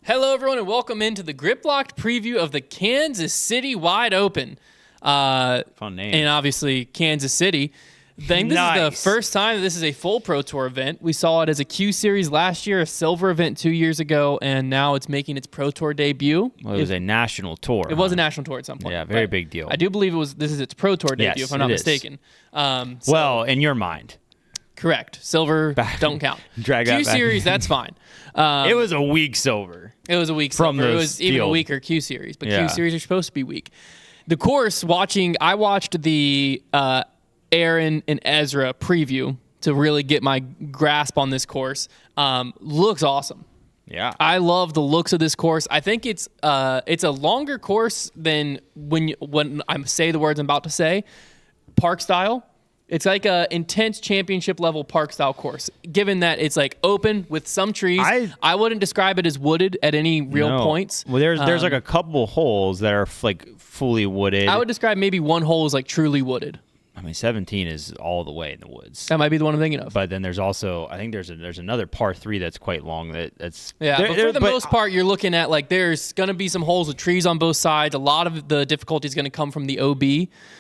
Hello, everyone, and welcome into the Grip Locked preview of the Kansas City Wide Open. Fun name. And obviously, Kansas City. I think this is the first time that this is a full Pro Tour event. We saw it as a Q Series last year, a silver event 2 years ago, and now it's making its Pro Tour debut. Well, it was a national tour. It was a national tour at some point. Yeah, very big deal. I do believe this is its Pro Tour debut, Yes, if I'm not it is. mistaken. Well, in your mind. Correct. Silver don't count. Drag that Q back. Series, that's fine. It was a weak silver. It was a weak From silver. It the was even a field. weaker Q Series, but Yeah. Q Series are supposed to be weak. The course, I watched the Aaron and Ezra preview to really get my grasp on this course. Looks awesome. Yeah. I love the looks of this course. I think it's a longer course than when I say the words I'm about to say. Park style. It's like a intense championship level park style course. Given that it's like open with some trees, I wouldn't describe it as wooded at any real points. Well, there's like a couple holes that are like fully wooded. I would describe maybe one hole as like truly wooded. I mean, 17 is all the way in the woods. That might be the one I'm thinking of. But then there's also, I think there's another par 3 that's quite long. That's yeah. But for the most part, you're looking at like there's going to be some holes with trees on both sides. A lot of the difficulty is going to come from the OB.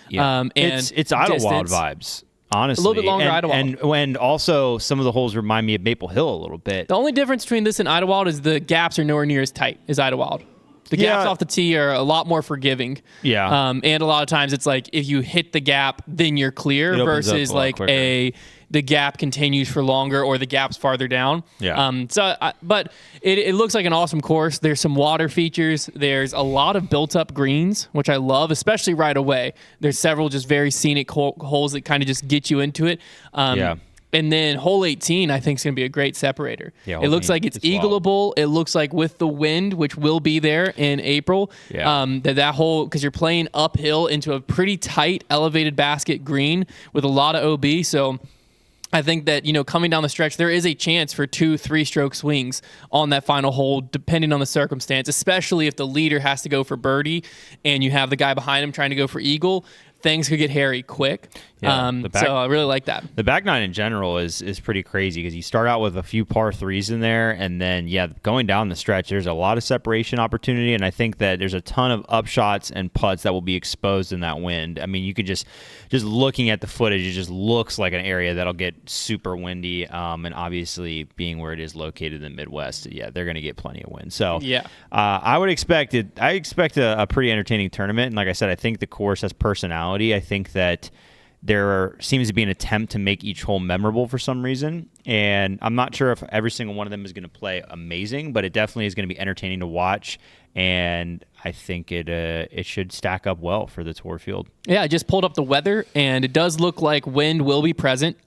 Yeah. And it's Idlewild vibes. Honestly, a little bit longer Idlewild. and also some of the holes remind me of Maple Hill a little bit. The only difference between this and Idlewild is the gaps are nowhere near as tight as Idlewild. The gaps off the tee are a lot more forgiving. Yeah. And a lot of times it's like if you hit the gap, then you're clear versus like the gap continues for longer or the gap's farther down. Yeah. But it looks like an awesome course. There's some water features. There's a lot of built-up greens, which I love, especially right away. There's several just very scenic holes that kind of just get you into it. And then hole 18, I think, is going to be a great separator. Yeah, it looks like it's eagleable. It looks like with the wind, which will be there in April, that hole, because you're playing uphill into a pretty tight, elevated basket green with a lot of OB. So I think that, coming down the stretch, there is a chance for 2-3 stroke swings on that final hole, depending on the circumstance, especially if the leader has to go for birdie and you have the guy behind him trying to go for eagle. Things could get hairy quick. Yeah, so I really like that. The back nine in general is pretty crazy because you start out with a few par 3s in there, and then, going down the stretch, there's a lot of separation opportunity, and I think that there's a ton of upshots and putts that will be exposed in that wind. I mean, you could just looking at the footage, it just looks like an area that'll get super windy, and obviously being where it is located in the Midwest, they're going to get plenty of wind. So I would expect it. I expect a pretty entertaining tournament, and like I said, I think the course has personality. I think that there seems to be an attempt to make each hole memorable for some reason, and I'm not sure if every single one of them is going to play amazing, but it definitely is going to be entertaining to watch, and I think it should stack up well for the tour field. Yeah, I just pulled up the weather, and it does look like wind will be present.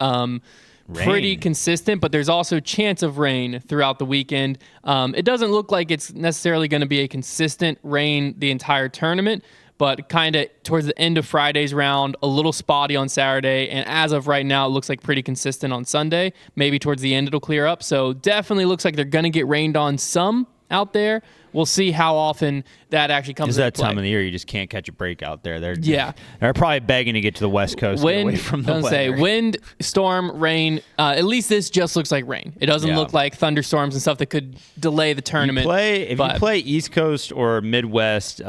Pretty consistent, but there's also chance of rain throughout the weekend. It doesn't look like it's necessarily going to be a consistent rain the entire tournament, but kind of towards the end of Friday's round, a little spotty on Saturday, and as of right now, it looks like pretty consistent on Sunday. Maybe towards the end it'll clear up, so definitely looks like they're going to get rained on some out there. We'll see how often that actually comes into play. It's that time of the year you just can't catch a break out there. They're probably begging to get to the West Coast and get away from the weather. Say wind, storm, rain. At least this just looks like rain. It doesn't look like thunderstorms and stuff that could delay the tournament. If you play East Coast or Midwest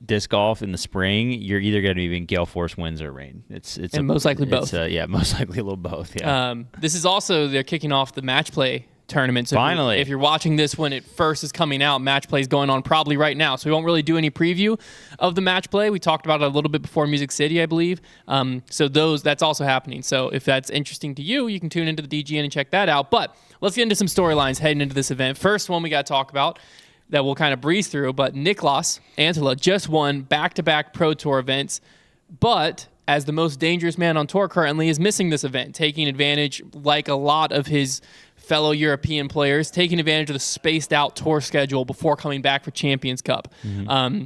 disc golf in the spring, you're either going to be in gale force winds or rain. It's most likely both. Most likely a little both. Yeah. This is also they're kicking off the match play tournament. So finally, if you're watching this when it first is coming out, match play is going on probably right now. So we won't really do any preview of the match play. We talked about it a little bit before Music City, I believe. So that's also happening. So if that's interesting to you, you can tune into the DGN and check that out. But let's get into some storylines heading into this event. First one we got to talk about that we'll kind of breeze through, but Niklas Antila just won back-to-back Pro Tour events, but as the most dangerous man on tour currently is missing this event, taking advantage, like a lot of his fellow European players, taking advantage of the spaced-out tour schedule before coming back for Champions Cup.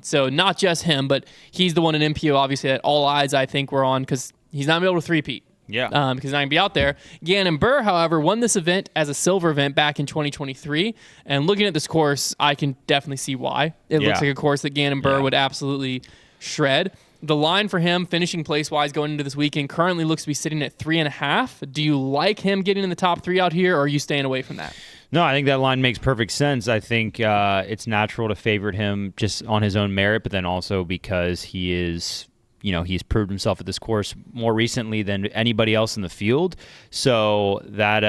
So not just him, but he's the one in MPO, obviously, that all eyes, I think, were on because he's not going to be able to three-peat. Yeah. Because he's not going to be out there. Gannon Buhr, however, won this event as a silver event back in 2023. And looking at this course, I can definitely see why. It looks like a course that Gannon Buhr would absolutely shred. The line for him, finishing place-wise going into this weekend, currently looks to be sitting at 3.5. Do you like him getting in the top 3 out here, or are you staying away from that? No, I think that line makes perfect sense. I think it's natural to favorite him just on his own merit, but then also because he is, he's proved himself at this course more recently than anybody else in the field. So that,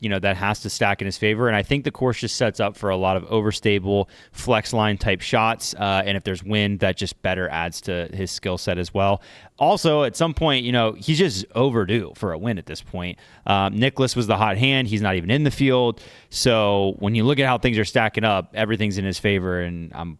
that has to stack in his favor. And I think the course just sets up for a lot of overstable flex line type shots. And if there's wind, that just better adds to his skill set as well. Also, at some point, he's just overdue for a win at this point. Nicklaus was the hot hand. He's not even in the field. So when you look at how things are stacking up, everything's in his favor. And I'm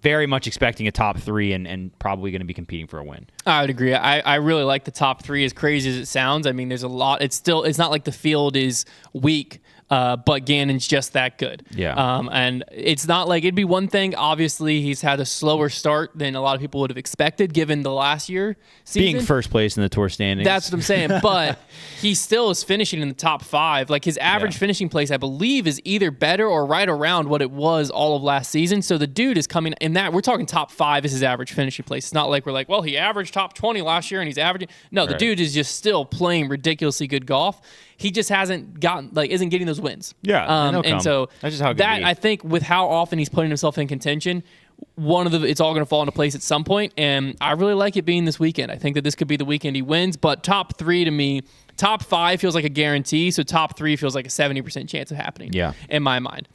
very much expecting a top three and probably going to be competing for a win. I would agree. I really like the top three, as crazy as it sounds. I mean, there's a lot. It's not like the field is weak, but Gannon's just that good. Yeah. And it's not like it'd be one thing. Obviously, he's had a slower start than a lot of people would have expected given the last year season. Being first place in the tour standings. That's what I'm saying. But he still is finishing in the top five. Like his average finishing place, I believe, is either better or right around what it was all of last season. So the dude is coming in that. We're talking top five is his average finishing place. It's not like we're like, well, he averaged top 20 last year and he's averaging. No, the dude is just still playing ridiculously good golf. He just hasn't isn't getting those wins. Yeah, and so that's just how it can be. I think with how often he's putting himself in contention, it's all going to fall into place at some point, and I really like it being this weekend. I think that this could be the weekend he wins, but top three to me, top five feels like a guarantee, so top three feels like a 70% chance of happening. Yeah, in my mind.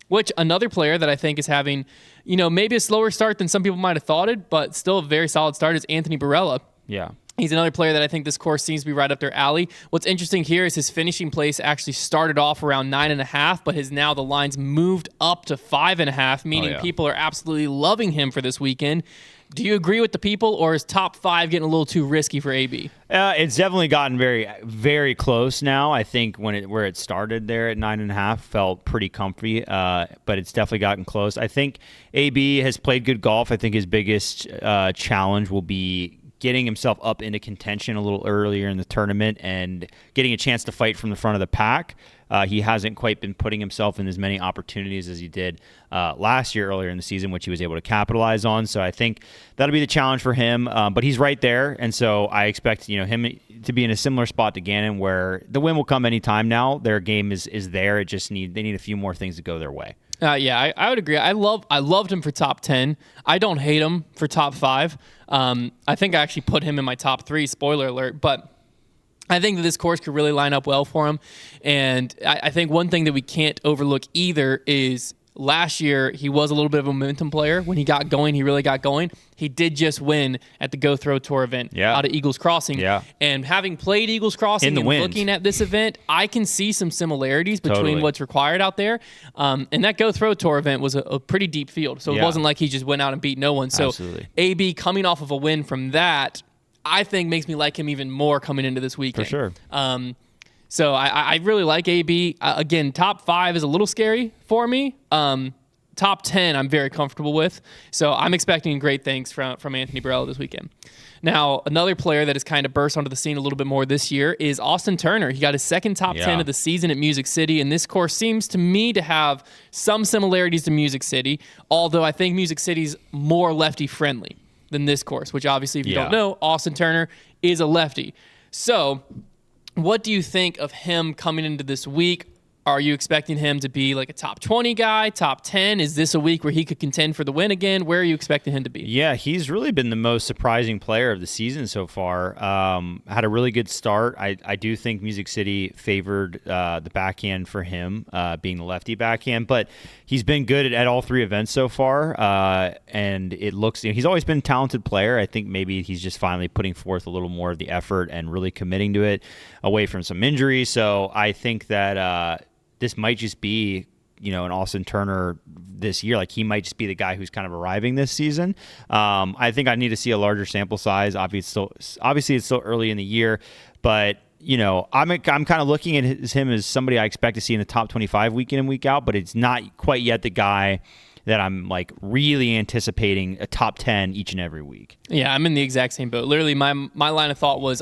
Which another player that I think is having, maybe a slower start than some people might have thought it, but still a very solid start is Anthony Barella. Yeah. He's another player that I think this course seems to be right up their alley. What's interesting here is his finishing place actually started off around 9.5, but now the line's moved up to 5.5, meaning people are absolutely loving him for this weekend. Do you agree with the people, or is top five getting a little too risky for AB? It's definitely gotten very, very close now. I think where it started there at 9.5 felt pretty comfy, but it's definitely gotten close. I think AB has played good golf. I think his biggest challenge will be getting himself up into contention a little earlier in the tournament and getting a chance to fight from the front of the pack. He hasn't quite been putting himself in as many opportunities as he did last year earlier in the season, which he was able to capitalize on. So I think that'll be the challenge for him. But he's right there, and so I expect him to be in a similar spot to Gannon, where the win will come anytime now. Their game is there. It just they need a few more things to go their way. I would agree. I loved him for top 10. I don't hate him for top 5. I think I actually put him in my top 3, spoiler alert, but I think that this course could really line up well for him. And I think one thing that we can't overlook either is last year he was a little bit of a momentum player. When he got going, he really got going. He did just win at the Go Throw Tour event out of Eagles Crossing. Yeah. And having played Eagles Crossing and looking at this event, I can see some similarities between what's required out there. And that Go Throw Tour event was a pretty deep field. So it wasn't like he just went out and beat no one. So absolutely. AB coming off of a win from that, I think makes me like him even more coming into this weekend. For sure. So I really like AB. Again, top 5 is a little scary for me. Top 10, I'm very comfortable with. So I'm expecting great things from Anthony Barella this weekend. Now, another player that has kind of burst onto the scene a little bit more this year is Austin Turner. He got his second top 10 of the season at Music City, and this course seems to me to have some similarities to Music City, although I think Music City's more lefty-friendly than this course, which obviously, if you don't know, Austin Turner is a lefty. So what do you think of him coming into this week? Are you expecting him to be like a top 20 guy, top 10? Is this a week where he could contend for the win again? Where are you expecting him to be? Yeah, he's really been the most surprising player of the season so far. Had a really good start. I do think Music City favored the backhand for him, being the lefty backhand, but he's been good at all 3 events so far. And it looks, he's always been a talented player. I think maybe he's just finally putting forth a little more of the effort and really committing to it away from some injuries. So I think that this might just be, an Austin Turner this year. Like, he might just be the guy who's kind of arriving this season. I think I need to see a larger sample size. Obviously, it's still early in the year, but I'm kind of looking at him as somebody I expect to see in the top 25 week in and week out, but it's not quite yet the guy that I'm like really anticipating a top 10 each and every week. Yeah, I'm in the exact same boat. Literally, my line of thought was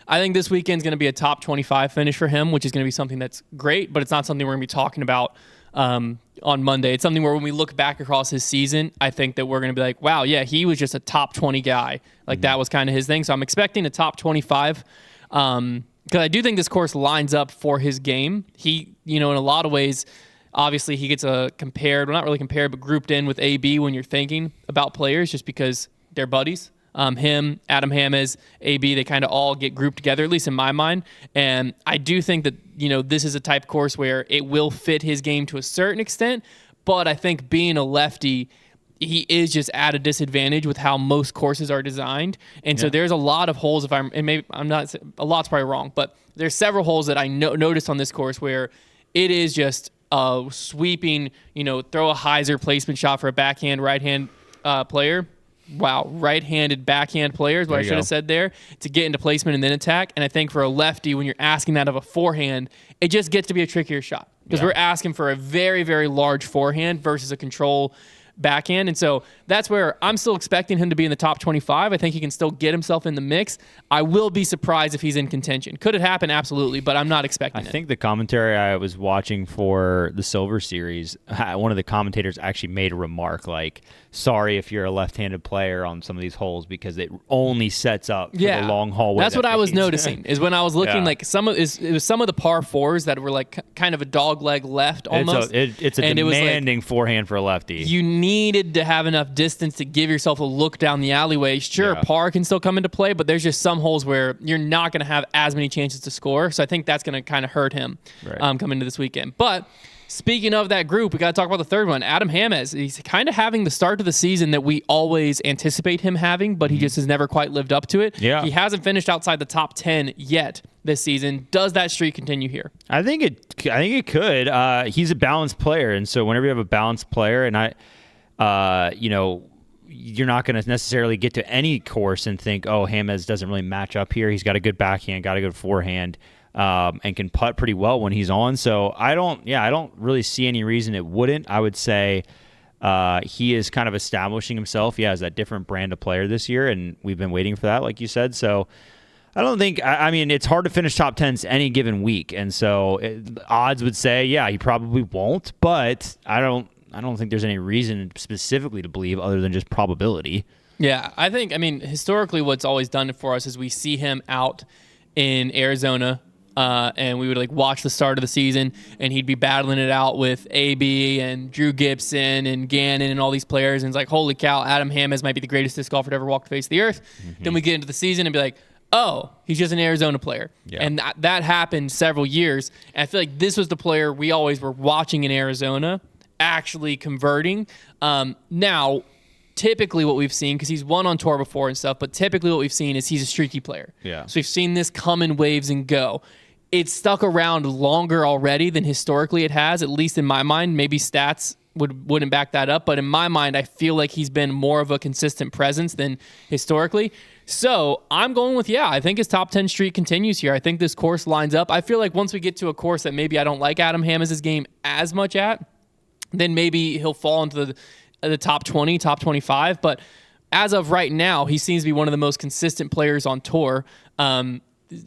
I think this weekend's going to be a top 25 finish for him, which is going to be something that's great, but it's not something we're going to be talking about on Monday. It's something where when we look back across his season, I think that we're going to be like, wow, yeah, he was just a top 20 guy. Like, that was kind of his thing. So I'm expecting a top 25. because I do think this course lines up for his game. He, in a lot of ways, obviously he gets compared, well, not really compared, but grouped in with AB when you're thinking about players, just because they're buddies. Him, Adam Hammes, AB, they kind of all get grouped together, at least in my mind. And I do think that, this is a type of course where it will fit his game to a certain extent. But I think being a lefty, he is just at a disadvantage with how most courses are designed. And so there's a lot of holes, a lot's probably wrong, but there's several holes that I noticed on this course where it is just sweeping, throw a hyzer placement shot for a backhand, right-hand player. Wow, right-handed backhand player is what I should have said there, to get into placement and then attack. And I think for a lefty, when you're asking that of a forehand, it just gets to be a trickier shot because we're asking for a very, very large forehand versus a control backhand. And so that's where I'm still expecting him to be in the top 25. I think he can still get himself in the mix. I will be surprised if he's in contention. Could it happen? Absolutely, but I'm not expecting it. I think the commentary I was watching for the Silver Series, one of the commentators actually made a remark like, sorry if you're a left-handed player on some of these holes because it only sets up for the long hallway. That's what I was noticing is when I was looking like it was some of the par fours that were like kind of a dog leg left almost. It's a demanding forehand for a lefty. You needed to have enough distance to give yourself a look down the alleyway. Sure, par can still come into play, but there's just some holes where you're not going to have as many chances to score. So I think that's going to kind of hurt him coming into this weekend. But speaking of that group, we got to talk about the third one, Adam Hammes. He's kind of having the start of the season that we always anticipate him having, but he just has never quite lived up to it. Yeah. He hasn't finished outside the top 10 yet this season. Does that streak continue here? I think it could. He's a balanced player, and so whenever you have a balanced player, and you're not going to necessarily get to any course and think, oh, Hammes doesn't really match up here. He's got a good backhand, got a good forehand. And can putt pretty well when he's on. So I don't really see any reason it wouldn't. I would say he is kind of establishing himself, as that different brand of player this year, and we've been waiting for that, like you said. So I don't think, it's hard to finish top 10s any given week, and so odds would say, he probably won't, but I don't think there's any reason specifically to believe other than just probability. Yeah, I think, historically what's always done it for us is we see him out in Arizona, and we would watch the start of the season, and he'd be battling it out with AB and Drew Gibson and Gannon and all these players, and it's like, holy cow, Adam Hammes might be the greatest disc golfer to ever walk the face of the earth. Mm-hmm. Then we get into the season and be like, oh, he's just an Arizona player. Yeah. And that happened several years. And I feel like this was the player we always were watching in Arizona actually converting. Now, typically what we've seen, because he's won on tour before and stuff, but typically what we've seen is he's a streaky player. Yeah. So we've seen this come in waves and go. It's stuck around longer already than historically it has, at least in my mind. Maybe stats wouldn't back that up, but in my mind, I feel like he's been more of a consistent presence than historically. So I'm going with, I think his top 10 streak continues here. I think this course lines up. I feel like once we get to a course that maybe I don't like Adam Hammes' game as much at, then maybe he'll fall into the top 20, top 25. But as of right now, he seems to be one of the most consistent players on tour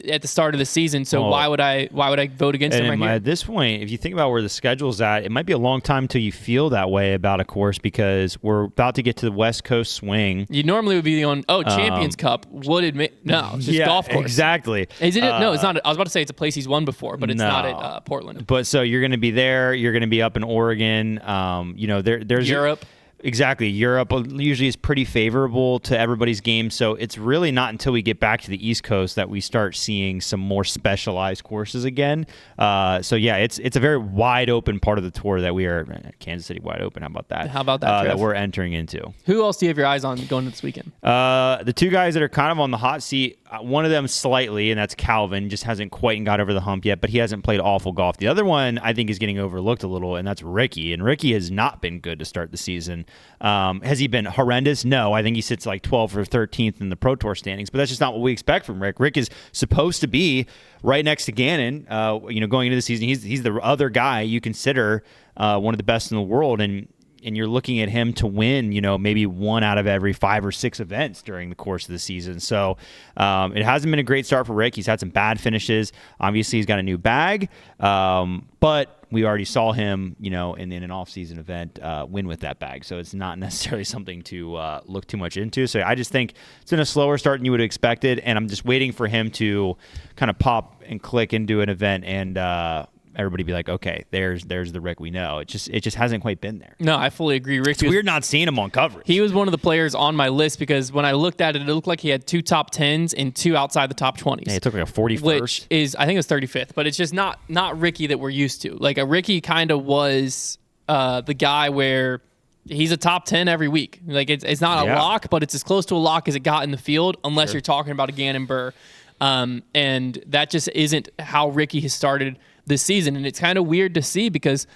at the start of the season. So why would I vote against him right here? At this point, if you think about where the schedule's at, it might be a long time till you feel that way about a course because we're about to get to the West Coast swing. You normally would be on Champions Cup. No, it's just golf course. Exactly. Is it? No, it's not. I was about to say it's a place he's won before, but it's not at Portland. But so you're going to be there. You're going to be up in Oregon. There's Europe. Exactly. Europe usually is pretty favorable to everybody's game, so it's really not until we get back to the East Coast that we start seeing some more specialized courses again. It's a very wide open part of the tour that we are Kansas City wide open. How about that? That we're entering into. Who else do you have your eyes on going into this weekend? The two guys that are kind of on the hot seat. One of them slightly, and that's Calvin. Just hasn't quite got over the hump yet, but he hasn't played awful golf. The other one I think is getting overlooked a little, and that's Ricky. And Ricky has not been good to start the season. Has he been horrendous? No. I think he sits 12th or 13th in the Pro Tour standings, but that's just not what we expect from Rick. Rick is supposed to be right next to Gannon. Going into the season, he's the other guy you consider one of the best in the world, and you're looking at him to win, maybe 1 out of every 5 or 6 events during the course of the season. So it hasn't been a great start for Rick. He's had some bad finishes. Obviously, he's got a new bag, but we already saw him, in an off-season event win with that bag. So it's not necessarily something to look too much into. So I just think it's been a slower start than you would have expected, and I'm just waiting for him to kind of pop and click into an event and everybody be like, okay, there's the Rick we know. It just hasn't quite been there. No, I fully agree. Rick, it's weird not seeing him on coverage. He was one of the players on my list because when I looked at it, it looked like he had 2 top 10s and 2 outside the top 20s. Yeah, it took like a 41st. Which is, I think it was 35th, but it's just not Ricky that we're used to. Like a Ricky kind of was the guy where he's a top 10 every week. Like it's not a lock, but it's as close to a lock as it got in the field, unless you're talking about a Gannon Buhr. And that just isn't how Ricky has started this season. And it's kind of weird to see because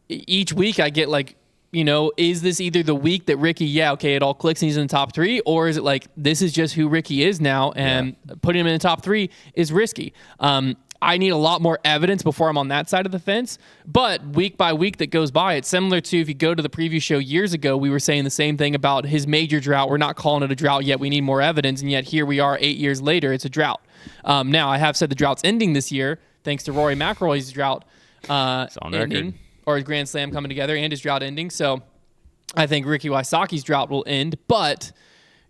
each week I get like, is this either the week that Ricky, it all clicks and he's in the top 3, or is it like this is just who Ricky is now, and putting him in the top 3 is risky. I need a lot more evidence before I'm on that side of the fence. But week by week that goes by, it's similar to if you go to the preview show years ago, we were saying the same thing about his major drought. We're not calling it a drought yet. We need more evidence. And yet here we are 8 years later. It's a drought. Now, I have said the drought's ending this year, thanks to Rory McIlroy's drought ending, or his Grand Slam coming together, and his drought ending. So I think Ricky Wysocki's drought will end, but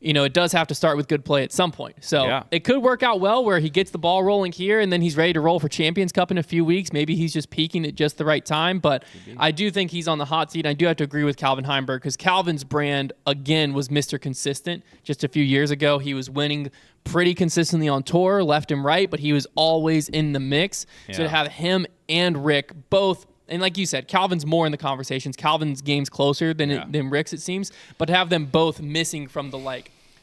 it does have to start with good play at some point. So it could work out well where he gets the ball rolling here and then he's ready to roll for Champions Cup in a few weeks. Maybe he's just peaking at just the right time, but I do think he's on the hot seat. I do have to agree with Calvin Heimberg because Calvin's brand, again, was Mr. Consistent. Just a few years ago, he was winning pretty consistently on tour, left and right, but he was always in the mix. So to have him and Rick both, and like you said, Calvin's more in the conversations. Calvin's game's closer than Rick's, it seems. But to have them both missing from the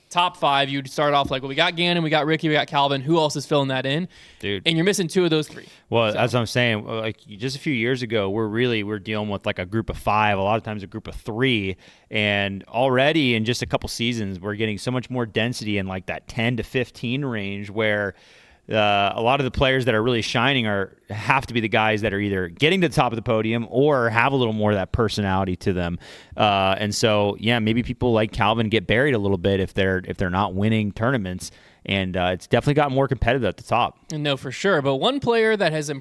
top 5, you'd start off like, well, we got Gannon, we got Ricky, we got Calvin. Who else is filling that in? Dude. And you're missing 2 of those 3. Well, as I'm saying, like just a few years ago, we're dealing with like a group of 5, a lot of times a group of 3. And already in just a couple seasons, we're getting so much more density in like that 10 to 15 range where a lot of the players that are really shining have to be the guys that are either getting to the top of the podium or have a little more of that personality to them. And so, maybe people like Calvin get buried a little bit if they're not winning tournaments. And it's definitely gotten more competitive at the top. No, for sure. But one player that has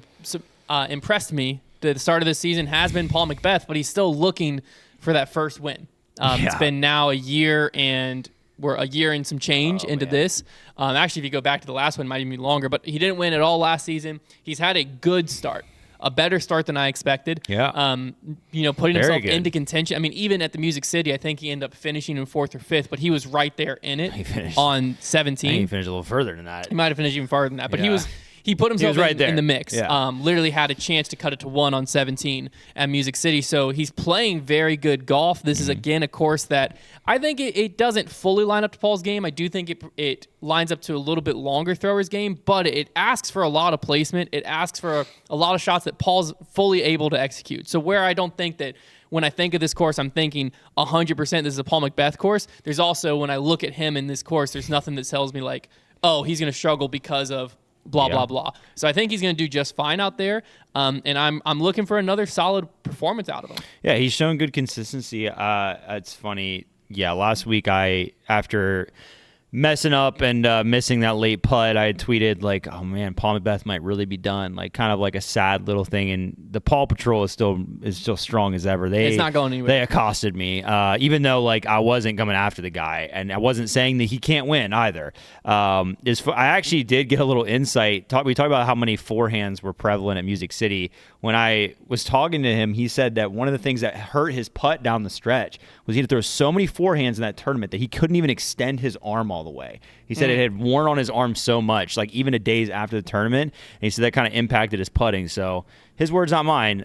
impressed me at the start of this season has been Paul McBeth, but he's still looking for that first win. It's been now a year and we're a year and some change into this. Actually, if you go back to the last one, it might even be longer, but he didn't win at all last season. He's had a good start, a better start than I expected. Putting himself into contention. I mean, even at the Music City, I think he ended up finishing in 4th or 5th, but he was right there in it on 17. I think he finished a little further than that. He might have finished even farther than that, but he put himself in the mix. Literally had a chance to cut it to 1 on 17 at Music City. So he's playing very good golf. This is, again, a course that I think it doesn't fully line up to Paul's game. I do think it lines up to a little bit longer thrower's game, but it asks for a lot of placement. It asks for a lot of shots that Paul's fully able to execute. So where I don't think that when I think of this course, I'm thinking 100% this is a Paul McBeth course. There's also, when I look at him in this course, there's nothing that tells me like, oh, he's going to struggle because of blah, blah, blah. So I think he's going to do just fine out there, and I'm looking for another solid performance out of him. Yeah, he's shown good consistency. It's funny. Yeah, last week after messing up and missing that late putt, I had tweeted like, oh man, Paul McBeth might really be done. Like kind of like a sad little thing. And the Paul Patrol is still strong as ever. It's not going anywhere. They accosted me, even though like I wasn't coming after the guy, and I wasn't saying that he can't win either. I actually did get a little insight. We talked about how many forehands were prevalent at Music City. When I was talking to him, he said that one of the things that hurt his putt down the stretch was he had to throw so many forehands in that tournament that he couldn't even extend his arm all the way. He said it had worn on his arm so much, like even a days after the tournament. And he said that kind of impacted his putting. So his words, not mine.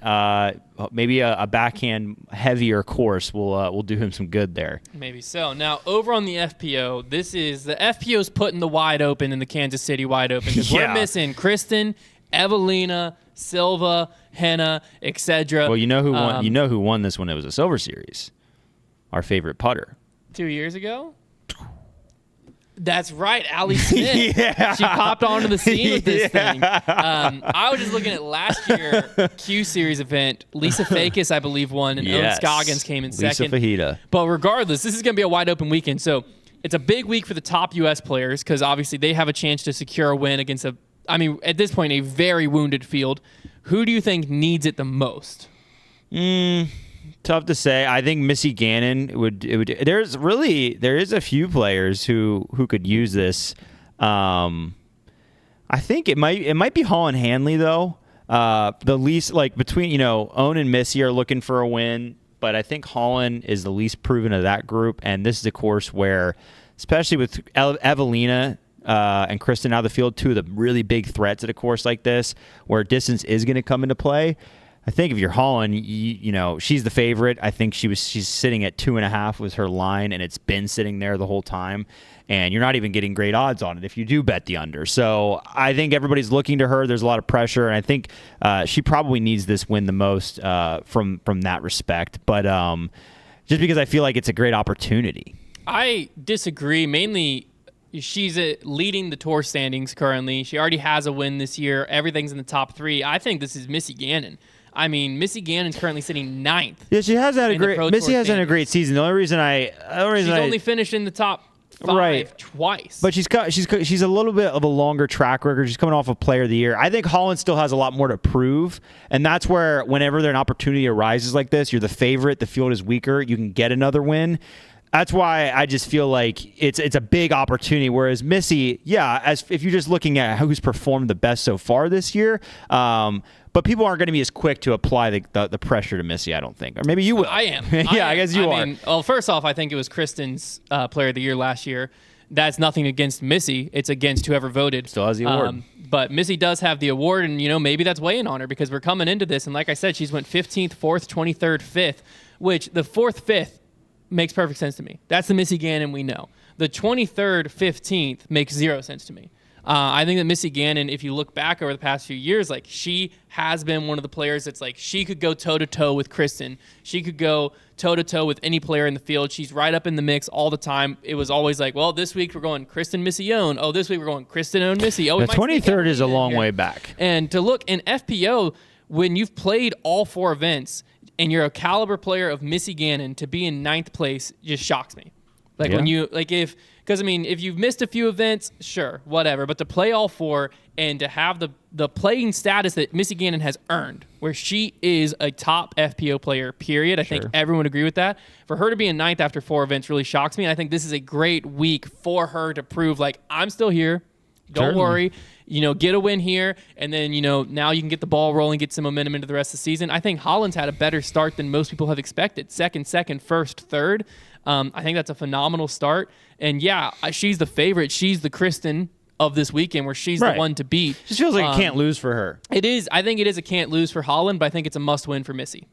Maybe a backhand heavier course will do him some good there. Maybe so. Now over on the FPO, this is the FPO's putting the wide open in the Kansas City wide open because we're missing Kristen, Evelina, Silva, Henna, etc. Well, you know who won. You know who won this when it was a Silver Series. Our favorite putter. 2 years ago. That's right, Allie Smith. Yeah. She popped onto the scene with this thing. I was just looking at last year Q Series event. Lisa Fakis, I believe, won, and Owen Scoggins came in second. Lisa Fajita. But regardless, this is going to be a wide open weekend. So it's a big week for the top U.S. players because obviously they have a chance to secure a win against at this point, a very wounded field. Who do you think needs it the most? Tough to say. I think Missy Gannon would. There is a few players who could use this. I think it might be Holyn Handley though. The least between Owen and Missy are looking for a win, but I think Holyn is the least proven of that group, and this is a course where, especially with Evelina and Kristen out of the field, two of the really big threats at a course like this, where distance is going to come into play. I think if you're Holyn, she's the favorite. I think she's sitting at 2.5 was her line, and it's been sitting there the whole time. And you're not even getting great odds on it if you do bet the under. So I think everybody's looking to her. There's a lot of pressure, and I think she probably needs this win the most from that respect. But just because I feel like it's a great opportunity. I disagree. Mainly, she's leading the tour standings currently. She already has a win this year. Everything's in the top 3. I think this is Missy Gannon. I mean, Missy Gannon's currently sitting 9th. Yeah, she has had a great. Missy has had a great season. The only reason she's only finished in the top 5 twice. But she's a little bit of a longer track record. She's coming off of Player of the Year. I think Holyn still has a lot more to prove, and that's where whenever an opportunity arises like this, you're the favorite. The field is weaker. You can get another win. That's why I just feel like it's a big opportunity. Whereas Missy, if you're just looking at who's performed the best so far this year, but people aren't going to be as quick to apply the pressure to Missy, I don't think. Or maybe you will. I am. I guess you are. Well, first off, I think it was Kristen's Player of the Year last year. That's nothing against Missy. It's against whoever voted. Still has the award. But Missy does have the award, and maybe that's weighing on her because we're coming into this. And like I said, she's went 15th, 4th, 23rd, 5th, which the 4th, 5th makes perfect sense to me. That's the Missy Gannon we know. The 23rd, 15th makes 0 sense to me. I think that Missy Gannon, if you look back over the past few years, she has been one of the players that's she could go toe-to-toe with Kristen. She could go toe-to-toe with any player in the field. She's right up in the mix all the time. It was always this week we're going Kristen, Missy, Owen. Oh, this week we're going Kristen, Owen, Missy. Oh, the 23rd is a long way back. And to look in FPO, when you've played all 4 events and you're a caliber player of Missy Gannon, to be in 9th place just shocks me. When you because if you've missed a few events, sure, whatever. But to play all 4 and to have the playing status that Missy Gannon has earned, where she is a top FPO player, period. I think everyone would agree with that. For her to be in 9th after 4 events really shocks me. And I think this is a great week for her to prove I'm still here. Don't worry. Get a win here, and then, now you can get the ball rolling, get some momentum into the rest of the season. I think Holyn's had a better start than most people have expected. Second, first, third. I think that's a phenomenal start. And, she's the favorite. She's the Kristen of this weekend where she's the one to beat. Just feels like a can't lose for her. It is. I think it is a can't lose for Holyn, but I think it's a must win for Missy.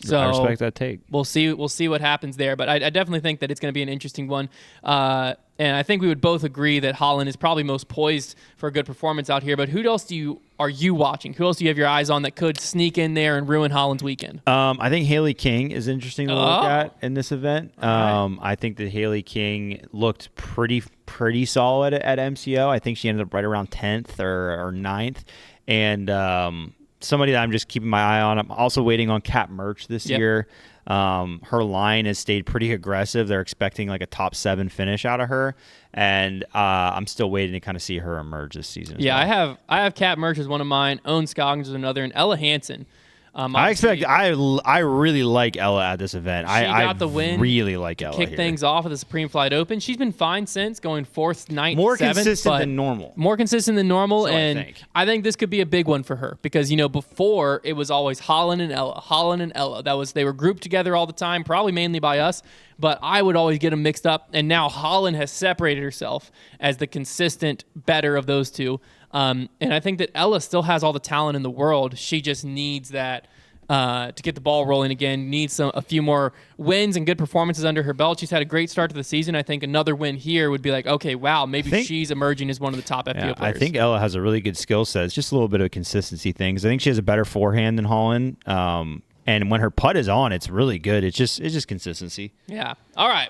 So I respect that take. We'll see what happens there, but I definitely think that it's going to be an interesting one. And I think we would both agree that Holyn is probably most poised for a good performance out here. But who else are you watching? Who else do you have your eyes on that could sneak in there and ruin Holyn's weekend? I think Haley King is interesting to look at in this event. Right. I think that Haley King looked pretty solid at MCO. I think she ended up right around 10th or 9th. And somebody that I'm just keeping my eye on. I'm also waiting on Kat Merch this year. Her line has stayed pretty aggressive. They're expecting a top 7 finish out of her, and I'm still waiting to kind of see her emerge this season. I have Kat Merch as one of mine. Owen Scoggins is another, and Ella Hansen. I really like Ella at this event. She got the win. Really like Ella. Kick things off at the Supreme Flight Open. She's been fine since, going 4th, 9th, more 7th, consistent than normal. More consistent than normal, and I think this could be a big one for her because before it was always Holyn and Ella. They were grouped together all the time, probably mainly by us. But I would always get them mixed up, and now Holyn has separated herself as the consistent better of those two. And I think that Ella still has all the talent in the world. She just needs that to get the ball rolling again, needs a few more wins and good performances under her belt. She's had a great start to the season. I think another win here would be okay, wow, maybe she's emerging as one of the top FPO players. I think Ella has a really good skill set. It's just a little bit of a consistency thing. I think she has a better forehand than Holyn. And when her putt is on, it's really good. It's just consistency. Yeah. All right.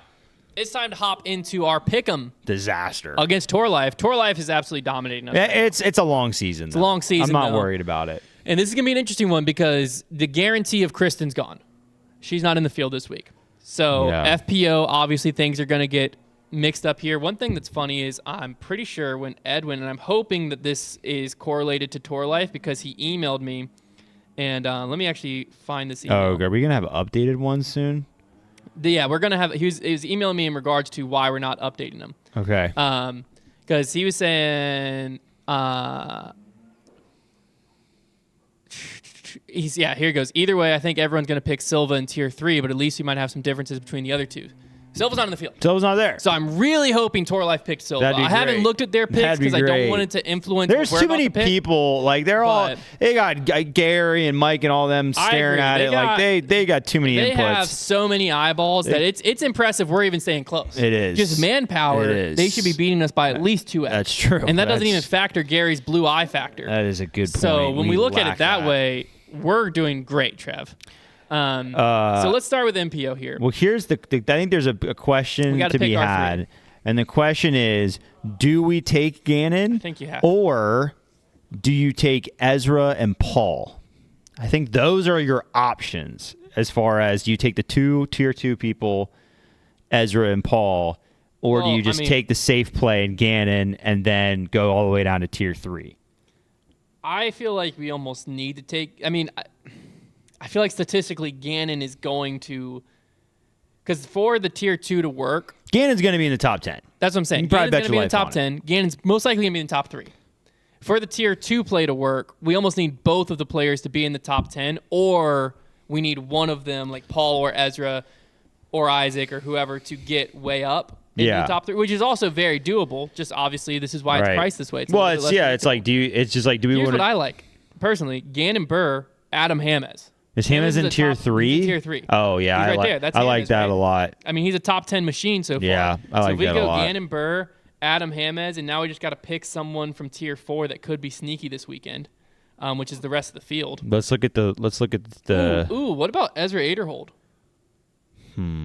It's time to hop into our pick'em Disaster. against Tour Life. Tour Life is absolutely dominating us. It's a long season. It's a long season, I'm not though. worried about it. And this is going to be an interesting one because the guarantee of Kristen's gone. She's not in the field this week. So FPO, obviously things are going to get mixed up here. One thing that's funny is I'm pretty sure when Edwin, and I'm hoping that this is correlated to Tour Life because he emailed me. And let me actually find this email. Oh, are we going to have updated ones soon? Yeah, we're going to have, he was emailing me in regards to why we're not updating them. Okay. Because he was saying, here he goes. Either way, I think everyone's going to pick Silva in tier 3, but at least we might have some differences between the other two. Silva's not in the field. Silva's not there. So I'm really hoping Tour Life picked Silva. That'd be I haven't great. looked at their picks because I don't want it to influence. There's what we're too about many to pick, people. Like they're all. They got Gary and Mike and all them staring at it. Like they got too many They inputs. have so many eyeballs that it's impressive. We're even staying close. It is. Just manpower. It is. They should be beating us by at least 2x. That's true. And that doesn't even factor Gary's blue eye factor. That is a good point. So when we look at it that way, we're doing great, Trev. So let's start with MPO here. Well, here's I think there's a question to be had. And the question is, do we take Gannon? I think you have. Or do you take Ezra and Paul? I think those are your options as far as do you take the tier 2 people, Ezra and Paul, or do you just take the safe play in Gannon and then go all the way down to tier 3? I feel like we almost need to take... I feel like statistically Gannon is going to... Because for the tier 2 to work... Gannon's going to be in the top 10. That's what I'm saying. Gannon's going to be in the top 10. Gannon's most likely going to be in the top 3. For the tier 2 play to work, we almost need both of the players to be in the top 10, or we need one of them, like Paul or Ezra or Isaac or whoever, to get way up into the top 3, which is also very doable. Just obviously, this is why it's priced this way. It's like, do we Here's want what I like, personally. Gannon, Buhr, Adam Hamez. Is Hamez in tier 3? Tier 3. Oh, yeah. He's right there. That's I like Hamez, that right? a lot. I mean, he's a top 10 machine so far. Yeah, I like that a lot. So if we go Gannon, Buhr, Adam Hamez, and now we just got to pick someone from tier 4 that could be sneaky this weekend, which is the rest of the field. Let's look at the. Ooh, what about Ezra Aderhold?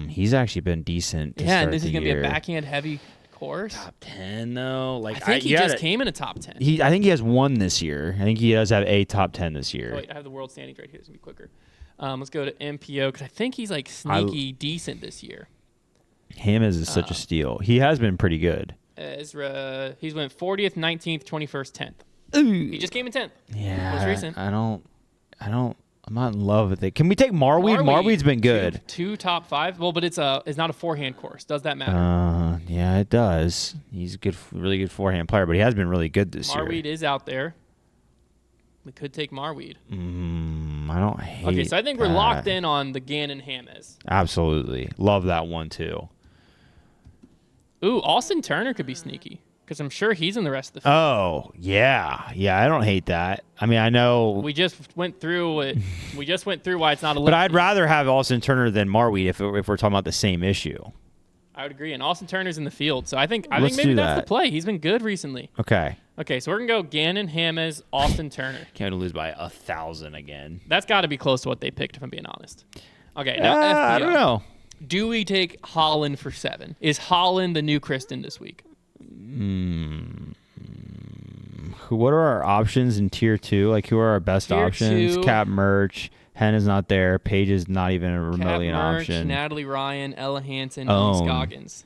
He's actually been decent. And this is going to be a backhand heavy course. Top 10 though. Like I think he just came in a top 10. I think he has one this year. I think he does have a top 10 this year. Oh, wait, I have the world standings right here. It's going to be quicker. Let's go to MPO because I think he's like sneaky decent this year. Hamez is such a steal. He has been pretty good. Ezra, he's went 40th, 19th, 21st, 10th. Ooh. He just came in 10th. Yeah. Most recent. I'm not in love with it. Can we take Marweed? Marweed's been good. Two top 5. Well, but it's not a forehand course. Does that matter? Yeah, it does. He's a really good forehand player, but he has been really good this year. Marweed is out there. We could take Marweed. I don't hate. Okay, so I think we're locked in on the Gannon Hamez. Absolutely. Love that one too. Ooh, Austin Turner could be sneaky because I'm sure he's in the rest of the field. Oh, yeah. Yeah, I don't hate that. I mean, I know. We just went through it. We just went through why it's not a But I'd rather have Austin Turner than Marweed if we're talking about the same issue. I would agree. And Austin Turner's in the field. So I think maybe that's the play. He's been good recently. Okay, so we're going to go Gannon, Hamez, Austin Turner. Can't lose by 1,000 again. That's got to be close to what they picked, if I'm being honest. Okay, now FPO. I don't know. Do we take Holyn for 7? Is Holyn the new Kristen this week? What are our options in tier 2? Like, who are our best options? 2, Cap Merch. Hen is not there. Paige is not even remotely an option. Natalie Ryan, Ella Hansen, Own. and Scoggins.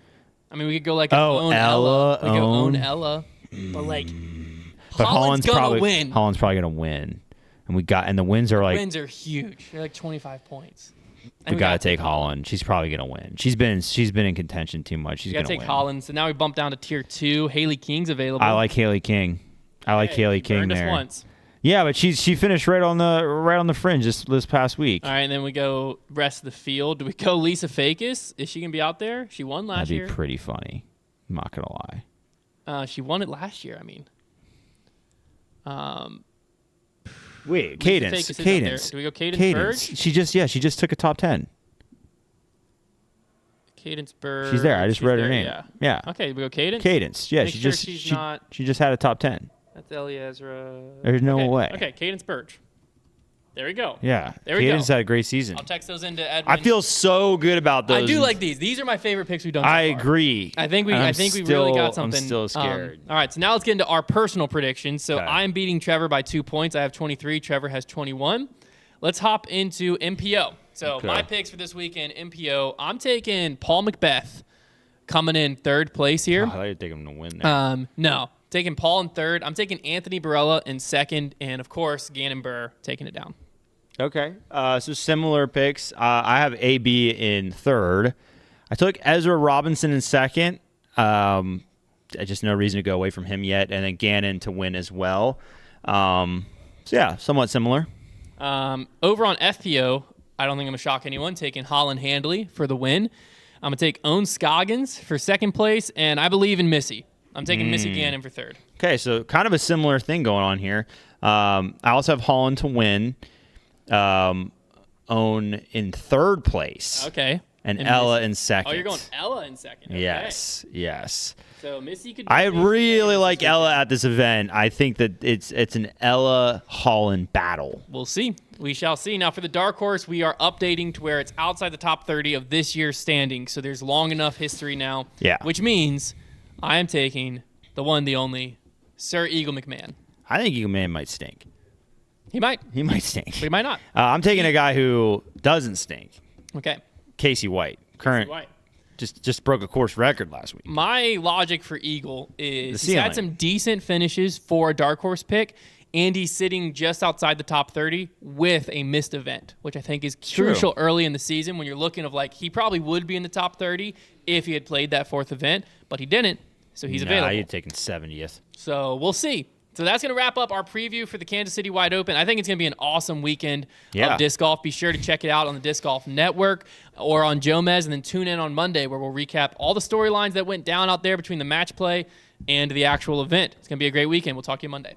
I mean, we could go like own Ella. We could go own Ella. But like, Holland's gonna win. Holland's probably gonna win, and the wins are like wins are huge. They're like 25 points. We gotta take Holyn. She's probably gonna win. She's been in contention too much. She's gonna win. Gotta take Holyn. So now we bump down to tier 2. Haley King's available. I like Haley King. Haley King burned there. Us once. Yeah, but she finished right on the fringe this past week. All right, and then we go rest of the field. Do we go Lisa Fakis? Is she gonna be out there? She won last year. That'd be pretty funny. I'm not gonna lie. She won it last year. I mean, wait, Cadence. Do we go Cadence Burge? She just took a top 10. Cadence Burge. She's there. I just read her name. Yeah. Okay, we go Cadence. Cadence. Yeah, Make sure she just had a top 10. That's Ellie Ezra. There's no way. Okay, Cadence Burge. There we go. Yeah. There we go. Caden's had a great season. I'll text those into Edwin. I feel so good about those. I do like these. These are my favorite picks we've done so far. I agree. I think we really got something. I'm still scared. All right, so now let's get into our personal predictions. So Okay. I'm beating Trevor by 2 points. I have 23. Trevor has 21. Let's hop into MPO. So Okay. my picks for this weekend, MPO, I'm taking Paul Macbeth coming in third place here. I thought you'd take him to win there. No, taking Paul in third. I'm taking Anthony Barella in second. And, of course, Gannon Buhr taking it down. Okay. So similar picks. I have AB in third. I took Ezra Robinson in second. Just no reason to go away from him yet. And then Gannon to win as well. So, yeah, somewhat similar. Over on FPO, I don't think I'm going to shock anyone, taking Holyn Handley for the win. I'm going to take Owen Scoggins for second place, and I believe in Missy. I'm taking Missy Gannon for third. Okay, so kind of a similar thing going on here. I also have Holyn to win. Owen in third place. Okay. And Ella in second. Oh, you're going Ella in second. Okay. Yes. So Missy could. I really like Ella at this event. I think that it's an Ella Holyn battle. We'll see. We shall see. Now for the dark horse, we are updating to where it's outside the top 30 of this year's standing. So there's long enough history now. Yeah. Which means I am taking the one, the only, Sir Eagle McMahon. I think Eagle Man might stink. He might. He might stink. But he might not. I'm taking a guy who doesn't stink. Okay. Casey White. Current. White. Just broke a course record last week. My logic for Eagle is The he's had ceiling. some decent finishes for a dark horse pick, and he's sitting just outside the top 30 with a missed event, which I think is crucial early in the season when you're looking of like he probably would be in the top 30 if he had played that fourth event, but he didn't, so he's available. You're taking 70th. So we'll see. So that's going to wrap up our preview for the Kansas City Wide Open. I think it's going to be an awesome weekend of disc golf. Be sure to check it out on the Disc Golf Network or on Jomez, and then tune in on Monday where we'll recap all the storylines that went down out there between the match play and the actual event. It's going to be a great weekend. We'll talk to you Monday.